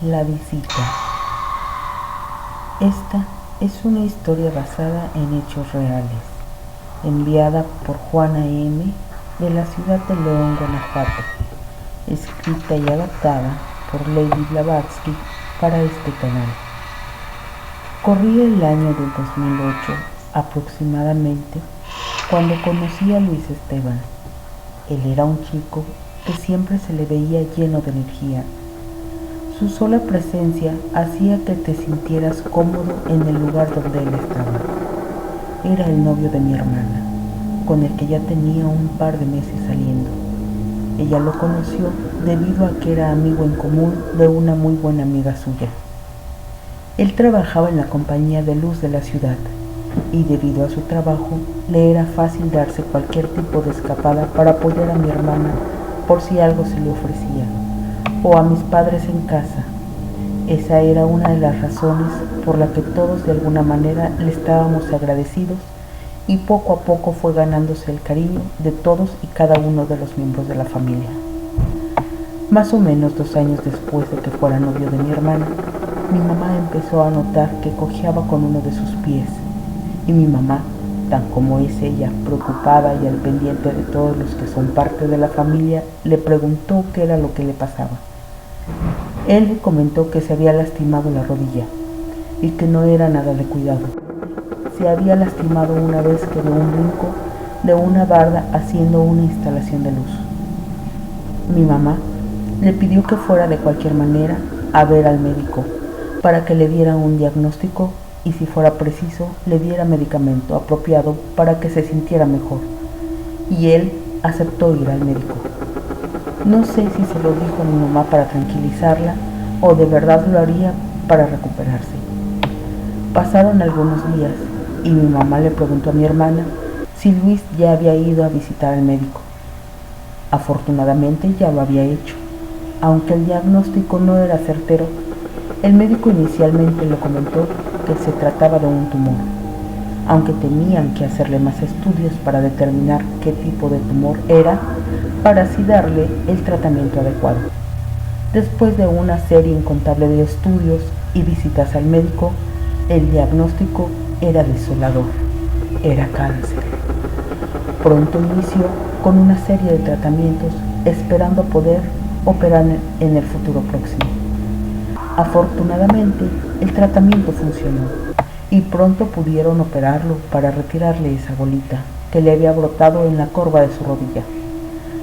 La visita. Esta es una historia basada en hechos reales, enviada por Juana M. de la ciudad de León, Guanajuato, escrita y adaptada por Lady Blavatsky para este canal. Corría el año del 2008 aproximadamente cuando conocí a Luis Esteban. Él era un chico que siempre se le veía lleno de energía. Su sola presencia hacía que te sintieras cómodo en el lugar donde él estaba. Era el novio de mi hermana, con el que ya tenía un par de meses saliendo. Ella lo conoció debido a que era amigo en común de una muy buena amiga suya. Él trabajaba en la compañía de luz de la ciudad y debido a su trabajo le era fácil darse cualquier tipo de escapada para apoyar a mi hermana por si algo se le ofrecía, o a mis padres en casa. Esa era una de las razones por la que todos de alguna manera le estábamos agradecidos y poco a poco fue ganándose el cariño de todos y cada uno de los miembros de la familia. Más o menos 2 años después de que fuera novio de mi hermana, mi mamá empezó a notar que cojeaba con uno de sus pies y mi mamá, tan como es ella, preocupada y al pendiente de todos los que son parte de la familia, le preguntó qué era lo que le pasaba. Él le comentó que se había lastimado la rodilla y que no era nada de cuidado. Se había lastimado una vez que dio un brinco de una barda haciendo una instalación de luz. Mi mamá le pidió que fuera de cualquier manera a ver al médico para que le diera un diagnóstico y si fuera preciso le diera medicamento apropiado para que se sintiera mejor. Y él aceptó ir al médico. No sé si se lo dijo a mi mamá para tranquilizarla o de verdad lo haría para recuperarse. Pasaron algunos días y mi mamá le preguntó a mi hermana si Luis ya había ido a visitar al médico. Afortunadamente ya lo había hecho. Aunque el diagnóstico no era certero, el médico inicialmente le comentó que se trataba de un tumor, aunque tenían que hacerle más estudios para determinar qué tipo de tumor era, para así darle el tratamiento adecuado. Después de una serie incontable de estudios y visitas al médico, el diagnóstico era desolador, era cáncer. Pronto inició con una serie de tratamientos, esperando poder operar en el futuro próximo. Afortunadamente, el tratamiento funcionó y pronto pudieron operarlo para retirarle esa bolita que le había brotado en la corva de su rodilla.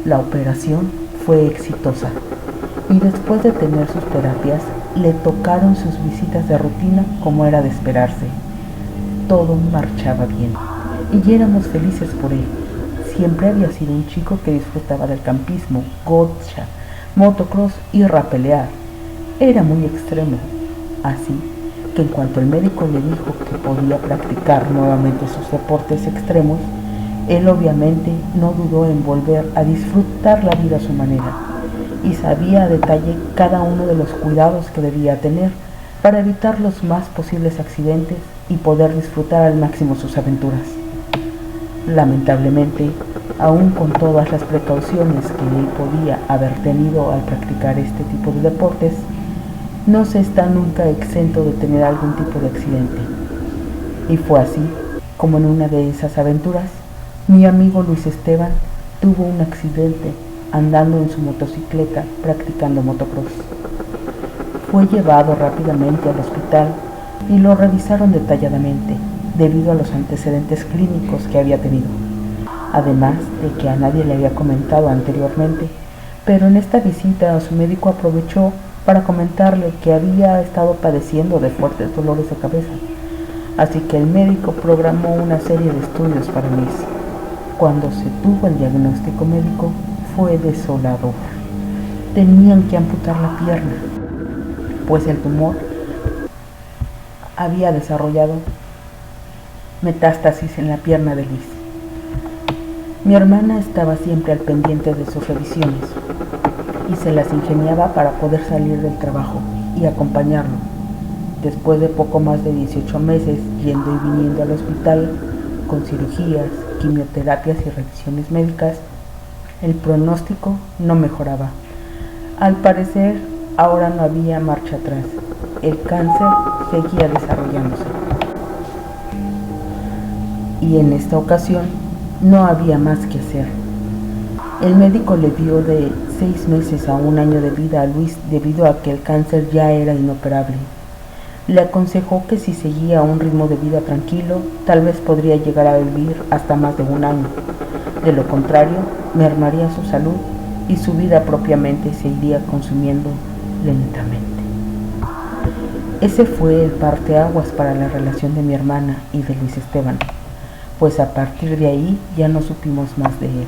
La operación fue exitosa y después de tener sus terapias, le tocaron sus visitas de rutina como era de esperarse. Todo marchaba bien y éramos felices por él. Siempre había sido un chico que disfrutaba del campismo, gotcha, motocross y rapelear. Era muy extremo, así que en cuanto el médico le dijo que podía practicar nuevamente sus deportes extremos, él obviamente no dudó en volver a disfrutar la vida a su manera y sabía a detalle cada uno de los cuidados que debía tener para evitar los más posibles accidentes y poder disfrutar al máximo sus aventuras. Lamentablemente, aún con todas las precauciones que él podía haber tenido al practicar este tipo de deportes, no se está nunca exento de tener algún tipo de accidente. Y fue así como en una de esas aventuras, mi amigo Luis Esteban tuvo un accidente andando en su motocicleta practicando motocross. Fue llevado rápidamente al hospital y lo revisaron detalladamente debido a los antecedentes clínicos que había tenido, además de que a nadie le había comentado anteriormente, pero en esta visita su médico aprovechó para comentarle que había estado padeciendo de fuertes dolores de cabeza, así que el médico programó una serie de estudios para Luis. Cuando se tuvo el diagnóstico médico fue desolador. Tenían que amputar la pierna, pues el tumor había desarrollado metástasis en la pierna de Luis. Mi hermana estaba siempre al pendiente de sus revisiones y se las ingeniaba para poder salir del trabajo y acompañarlo. Después de poco más de 18 meses yendo y viniendo al hospital con cirugías, quimioterapias y revisiones médicas, el pronóstico no mejoraba. Al parecer, Ahora no había marcha atrás. El cáncer seguía desarrollándose. Y en esta ocasión no había más que hacer. El médico le dio de 6 meses a 1 año de vida a Luis debido a que el cáncer ya era inoperable. Le aconsejó que si seguía un ritmo de vida tranquilo, tal vez podría llegar a vivir hasta más de 1 año. De lo contrario, mermaría su salud y su vida propiamente se iría consumiendo lentamente. Ese fue el parteaguas para la relación de mi hermana y de Luis Esteban, pues a partir de ahí ya no supimos más de él.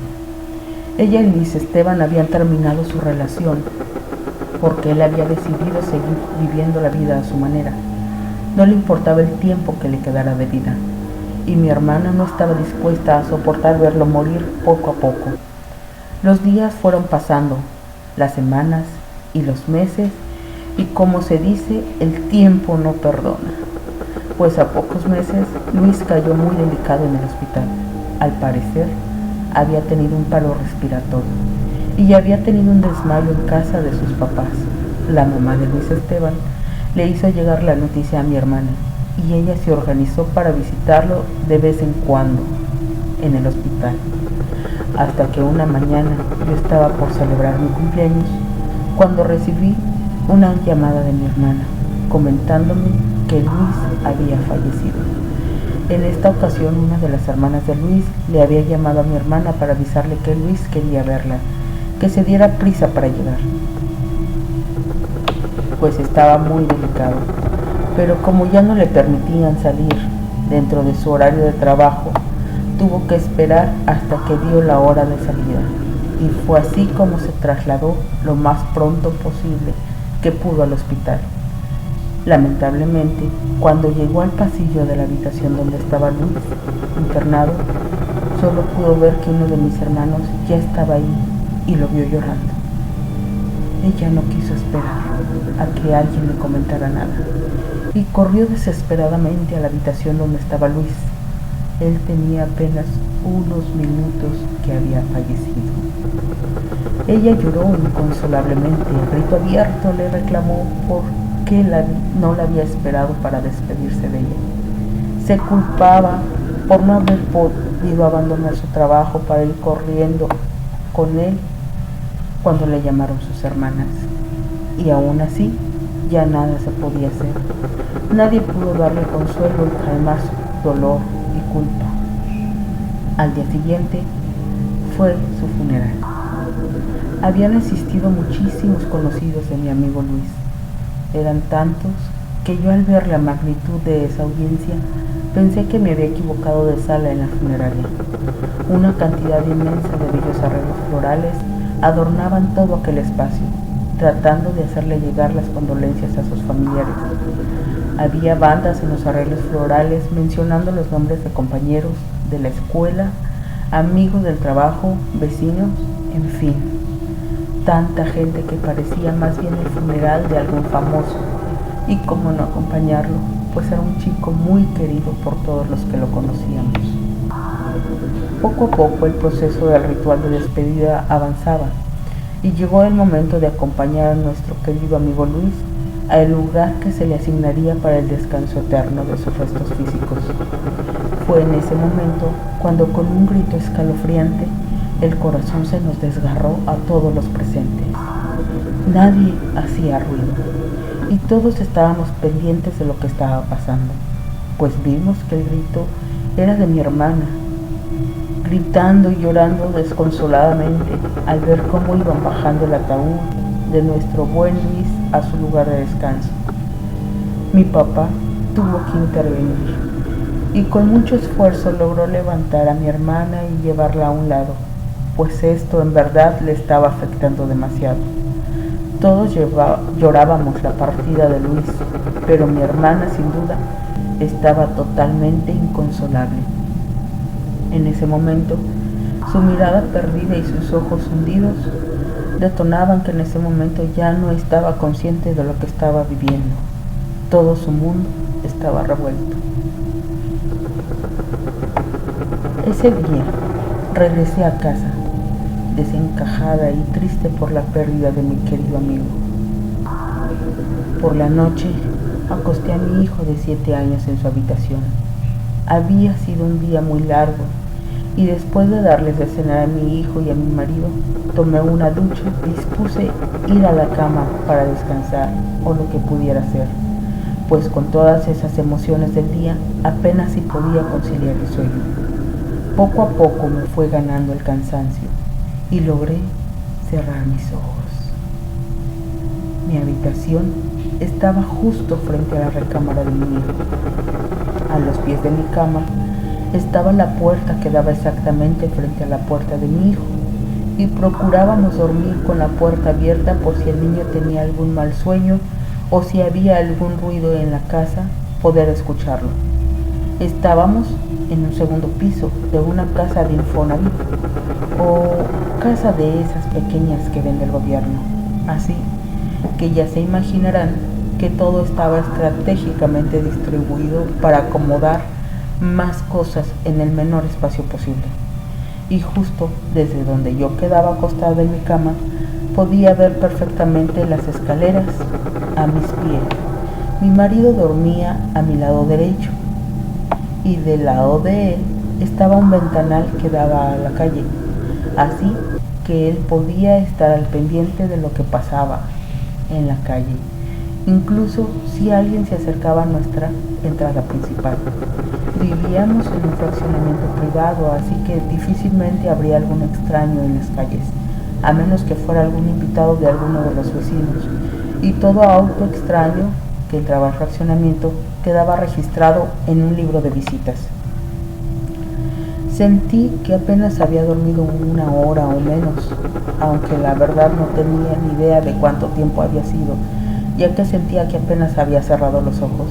Ella y Luis Esteban habían terminado su relación porque él había decidido seguir viviendo la vida a su manera. No le importaba el tiempo que le quedara de vida, y mi hermana no estaba dispuesta a soportar verlo morir poco a poco. Los días fueron pasando, las semanas y los meses, y como se dice, el tiempo no perdona. Pues a pocos meses Luis cayó muy delicado en el hospital. Al parecer, había tenido un paro respiratorio y había tenido un desmayo en casa de sus papás. La mamá de Luis Esteban le hizo llegar la noticia a mi hermana y ella se organizó para visitarlo de vez en cuando en el hospital. Hasta que una mañana yo estaba por celebrar mi cumpleaños cuando recibí una llamada de mi hermana comentándome que Luis había fallecido. En esta ocasión una de las hermanas de Luis le había llamado a mi hermana para avisarle que Luis quería verla, que se diera prisa para llegar, pues estaba muy delicado, pero como ya no le permitían salir dentro de su horario de trabajo, tuvo que esperar hasta que dio la hora de salida, y fue así como se trasladó lo más pronto posible que pudo al hospital. Lamentablemente, cuando llegó al pasillo de la habitación donde estaba Luis internado, solo pudo ver que uno de mis hermanos ya estaba ahí y lo vio llorando. Ella no quiso esperar a que alguien le comentara nada y corrió desesperadamente a la habitación donde estaba Luis. Él tenía apenas unos minutos que había fallecido. Ella lloró inconsolablemente. El grito abierto le reclamó por qué no la había esperado para despedirse de ella. Se culpaba por no haber podido abandonar su trabajo para ir corriendo con él cuando le llamaron sus hermanas. Y aún así, ya nada se podía hacer. Nadie pudo darle consuelo y calmar su dolor y culpa. Al día siguiente fue su funeral. Habían asistido muchísimos conocidos de mi amigo Luis. Eran tantos que yo al ver la magnitud de esa audiencia pensé que me había equivocado de sala en la funeraria. Una cantidad inmensa de bellos arreglos florales adornaban todo aquel espacio, tratando de hacerle llegar las condolencias a sus familiares. Había bandas en los arreglos florales mencionando los nombres de compañeros de la escuela, amigos del trabajo, vecinos, en fin. Tanta gente que parecía más bien el funeral de algún famoso, y cómo no acompañarlo, pues era un chico muy querido por todos los que lo conocíamos. Poco a poco el proceso del ritual de despedida avanzaba, y llegó el momento de acompañar a nuestro querido amigo Luis al lugar que se le asignaría para el descanso eterno de sus restos físicos. Fue en ese momento cuando, con un grito escalofriante, el corazón se nos desgarró a todos los presentes. Nadie hacía ruido y todos estábamos pendientes de lo que estaba pasando, pues vimos que el grito era de mi hermana, gritando y llorando desconsoladamente al ver cómo iban bajando el ataúd de nuestro buen Luis a su lugar de descanso. Mi papá tuvo que intervenir y con mucho esfuerzo logró levantar a mi hermana y llevarla a un lado, pues esto en verdad le estaba afectando demasiado. Todos llorábamos la partida de Luis, pero mi hermana sin duda estaba totalmente inconsolable. En ese momento, su mirada perdida y sus ojos hundidos detonaban que en ese momento ya no estaba consciente de lo que estaba viviendo. Todo su mundo estaba revuelto. Ese día regresé a casa, desencajada y triste por la pérdida de mi querido amigo. Por la noche acosté a mi hijo de 7 años en su habitación. Había sido un día muy largo y después de darles de cenar a mi hijo y a mi marido, tomé una ducha y dispuse ir a la cama para descansar o lo que pudiera hacer, pues con todas esas emociones del día apenas si podía conciliar el sueño. Poco a poco me fue ganando el cansancio y logré cerrar mis ojos. Mi habitación estaba justo frente a la recámara de mi hijo. A los pies de mi cama estaba la puerta que daba exactamente frente a la puerta de mi hijo, y procurábamos dormir con la puerta abierta por si el niño tenía algún mal sueño o si había algún ruido en la casa, poder escucharlo. Estábamos en un segundo piso de una casa de Infonavit o casa de esas pequeñas que vende el gobierno, así que ya se imaginarán que todo estaba estratégicamente distribuido para acomodar más cosas en el menor espacio posible. Y justo desde donde yo quedaba acostada en mi cama, podía ver perfectamente las escaleras a mis pies. Mi marido dormía a mi lado derecho y del lado de él estaba un ventanal que daba a la calle, así que él podía estar al pendiente de lo que pasaba en la calle, incluso si alguien se acercaba a nuestra entrada principal. Vivíamos en un fraccionamiento privado, así que difícilmente habría algún extraño en las calles, a menos que fuera algún invitado de alguno de los vecinos, y todo auto extraño que entraba al fraccionamiento quedaba registrado en un libro de visitas. Sentí que apenas había dormido 1 hora o menos, aunque la verdad no tenía ni idea de cuánto tiempo había sido, ya que sentía que apenas había cerrado los ojos,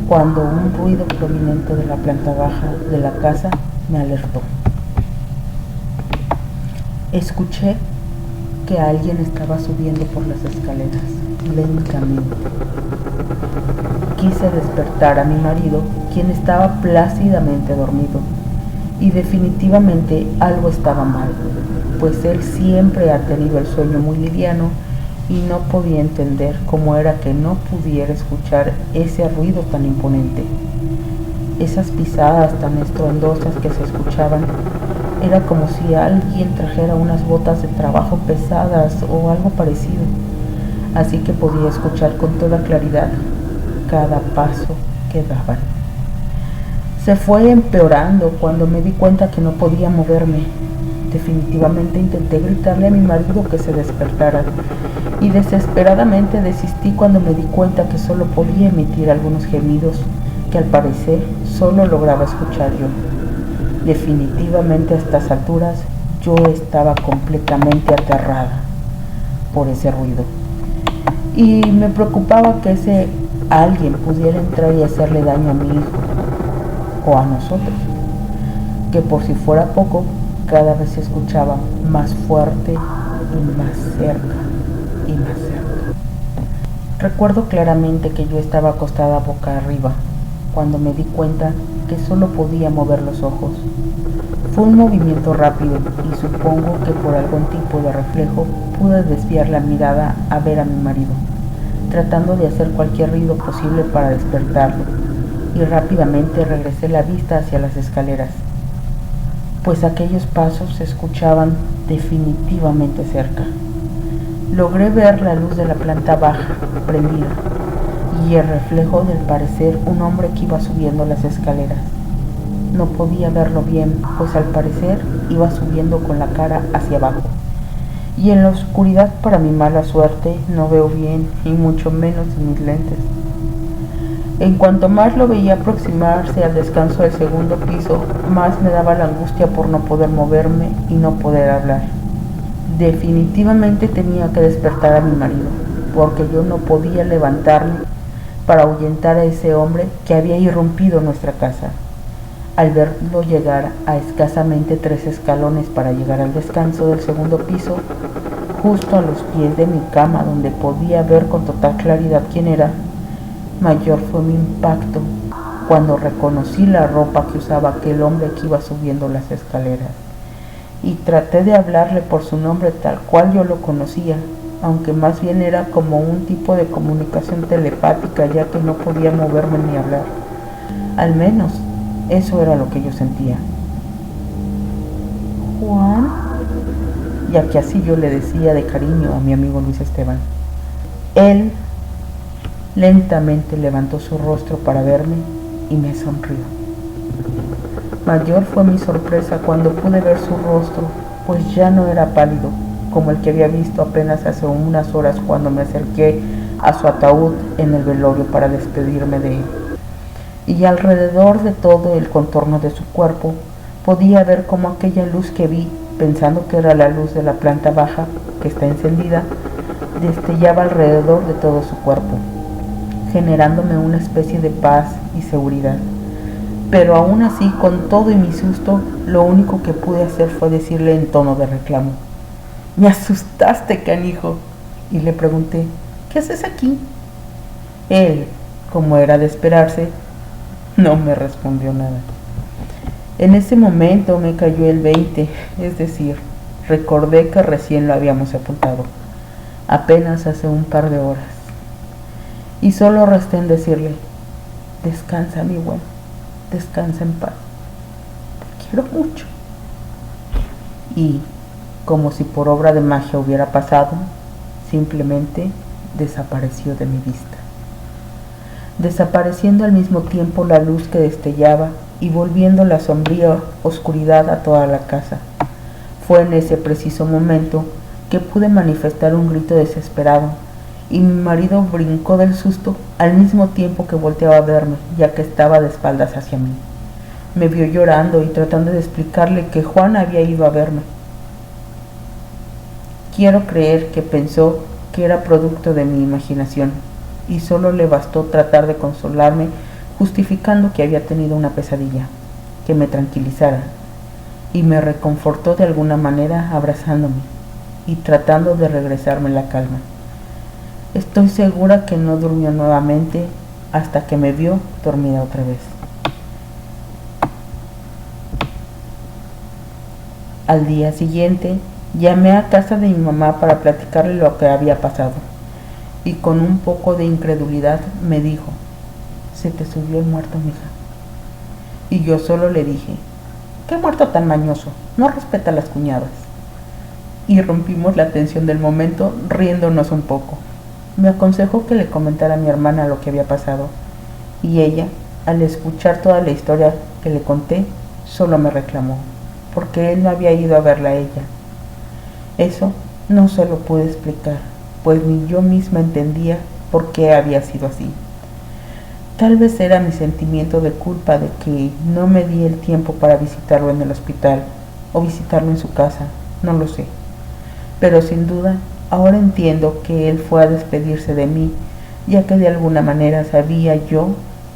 cuando un ruido proveniente de la planta baja de la casa me alertó. Escuché que alguien estaba subiendo por las escaleras lentamente. Quise despertar a mi marido, quien estaba plácidamente dormido, y definitivamente algo estaba mal, pues él siempre ha tenido el sueño muy liviano y no podía entender cómo era que no pudiera escuchar ese ruido tan imponente. Esas pisadas tan estruendosas que se escuchaban, era como si alguien trajera unas botas de trabajo pesadas o algo parecido, así que podía escuchar con toda claridad cada paso que daban. Se fue empeorando cuando me di cuenta que no podía moverme. Definitivamente intenté gritarle a mi marido que se despertara y desesperadamente desistí cuando me di cuenta que solo podía emitir algunos gemidos que al parecer solo lograba escuchar yo. Definitivamente a estas alturas yo estaba completamente aterrada por ese ruido y me preocupaba que ese alguien pudiera entrar y hacerle daño a mi hijo o a nosotros, que por si fuera poco, cada vez se escuchaba más fuerte y más cerca y más cerca. Recuerdo claramente que yo estaba acostada boca arriba cuando me di cuenta que solo podía mover los ojos. Fue un movimiento rápido y supongo que por algún tipo de reflejo pude desviar la mirada a ver a mi marido, tratando de hacer cualquier ruido posible para despertarlo, y rápidamente regresé la vista hacia las escaleras, pues aquellos pasos se escuchaban definitivamente cerca. Logré ver la luz de la planta baja prendida y el reflejo del parecer un hombre que iba subiendo las escaleras. No podía verlo bien, pues al parecer iba subiendo con la cara hacia abajo, y en la oscuridad, para mi mala suerte, no veo bien, y mucho menos en mis lentes. En cuanto más lo veía aproximarse al descanso del segundo piso, más me daba la angustia por no poder moverme y no poder hablar. Definitivamente tenía que despertar a mi marido, porque yo no podía levantarme para ahuyentar a ese hombre que había irrumpido nuestra casa. Al verlo llegar a escasamente 3 escalones para llegar al descanso del segundo piso, justo a los pies de mi cama donde podía ver con total claridad quién era, mayor fue mi impacto cuando reconocí la ropa que usaba aquel hombre que iba subiendo las escaleras, y traté de hablarle por su nombre tal cual yo lo conocía, aunque más bien era como un tipo de comunicación telepática, ya que no podía moverme ni hablar. Al menos, eso era lo que yo sentía. Juan, ya que así yo le decía de cariño a mi amigo Luis Esteban. Él lentamente levantó su rostro para verme y me sonrió. Mayor fue mi sorpresa cuando pude ver su rostro, pues ya no era pálido, como el que había visto apenas hace unas horas cuando me acerqué a su ataúd en el velorio para despedirme de él. Y alrededor de todo el contorno de su cuerpo podía ver como aquella luz que vi, pensando que era la luz de la planta baja que está encendida, destellaba alrededor de todo su cuerpo, generándome una especie de paz y seguridad. Pero aún así, con todo y mi susto, lo único que pude hacer fue decirle en tono de reclamo: «Me asustaste, canijo». Y le pregunté: «¿Qué haces aquí?». Él, como era de esperarse, no me respondió nada. En ese momento me cayó el 20, es decir, recordé que recién lo habíamos sepultado, apenas hace un par de horas. Y solo resté en decirle: «Descansa, mi buen, descansa en paz, te quiero mucho». Y, como si por obra de magia hubiera pasado, simplemente desapareció de mi vista, desapareciendo al mismo tiempo la luz que destellaba y volviendo la sombría oscuridad a toda la casa. Fue en ese preciso momento que pude manifestar un grito desesperado, y mi marido brincó del susto al mismo tiempo que volteaba a verme, ya que estaba de espaldas hacia mí. Me vio llorando y tratando de explicarle que Juan había ido a verme. Quiero creer que pensó que era producto de mi imaginación, y solo le bastó tratar de consolarme, justificando que había tenido una pesadilla, que me tranquilizara, y me reconfortó de alguna manera abrazándome y tratando de regresarme la calma. Estoy segura que no durmió nuevamente hasta que me vio dormida otra vez. Al día siguiente, llamé a casa de mi mamá para platicarle lo que había pasado, y con un poco de incredulidad me dijo: «Se te subió el muerto, mija». Y yo solo le dije: «¿Qué muerto tan mañoso? No respeta a las cuñadas». Y rompimos la tensión del momento riéndonos un poco. Me aconsejó que le comentara a mi hermana lo que había pasado, y ella, al escuchar toda la historia que le conté, solo me reclamó, porque él no había ido a verla a ella. Eso no se lo pude explicar, pues ni yo misma entendía por qué había sido así. Tal vez era mi sentimiento de culpa de que no me di el tiempo para visitarlo en el hospital o visitarlo en su casa, no lo sé. Pero sin duda, ahora entiendo que él fue a despedirse de mí, ya que de alguna manera sabía yo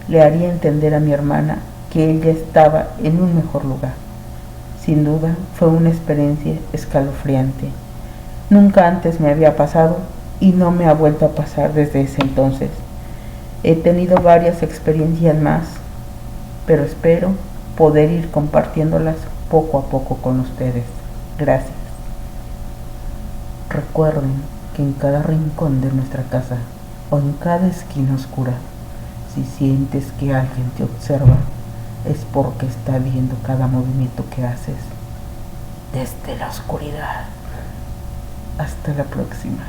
le haría entender a mi hermana que ella estaba en un mejor lugar. Sin duda, fue una experiencia escalofriante. Nunca antes me había pasado y no me ha vuelto a pasar desde ese entonces. He tenido varias experiencias más, pero espero poder ir compartiéndolas poco a poco con ustedes. Gracias. Recuerden que en cada rincón de nuestra casa o en cada esquina oscura, si sientes que alguien te observa, es porque está viendo cada movimiento que haces desde la oscuridad. Hasta la próxima.